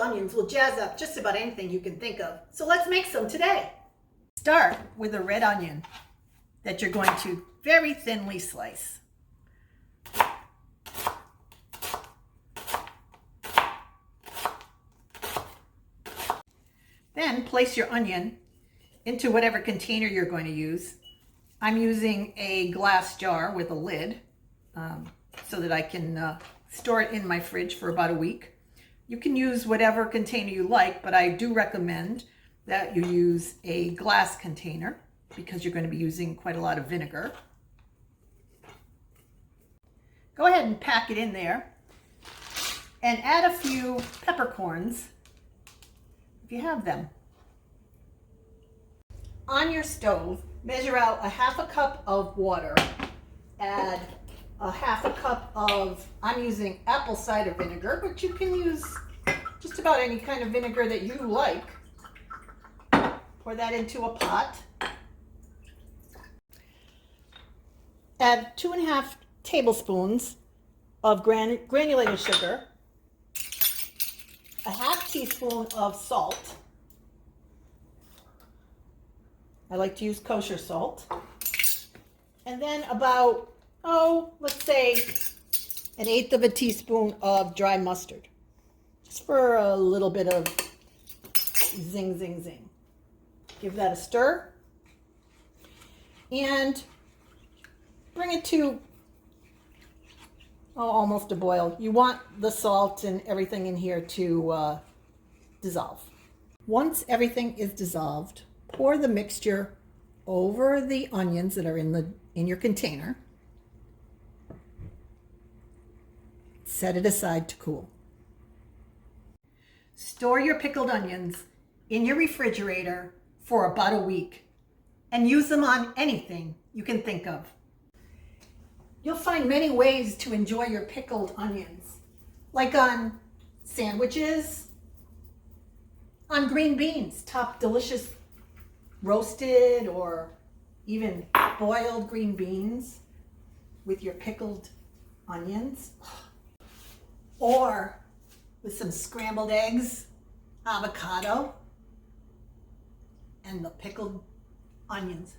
onions will jazz up just about anything you can think of. So let's make some today. Start with a red onion that you're going to very thinly slice. Then place your onion into whatever container you're going to use. I'm using a glass jar with a lid so that I can store it in my fridge for about a week. You can use whatever container you like, but I do recommend that you use a glass container because you're going to be using quite a lot of vinegar. Go ahead and pack it in there and add a few peppercorns if you have them. On your stove, measure out a half a cup of water, add a half a cup of, I'm using apple cider vinegar, but you can use just about any kind of vinegar that you like. Pour that into a pot. Add 2.5 tablespoons of granulated sugar, a half teaspoon of salt. I like to use kosher salt. And then about, let's say 1/8 teaspoon of dry mustard. Just for a little bit of zing, zing, zing. Give that a stir. And bring it to almost a boil. You want the salt and everything in here to dissolve. Once everything is dissolved, pour the mixture over the onions that are in your container. Set it aside to cool. Store your pickled onions in your refrigerator for about a week and use them on anything you can think of. You'll find many ways to enjoy your pickled onions, like on sandwiches, on green beans, top delicious roasted or even boiled green beans with your pickled onions, or with some scrambled eggs, avocado, and the pickled onions.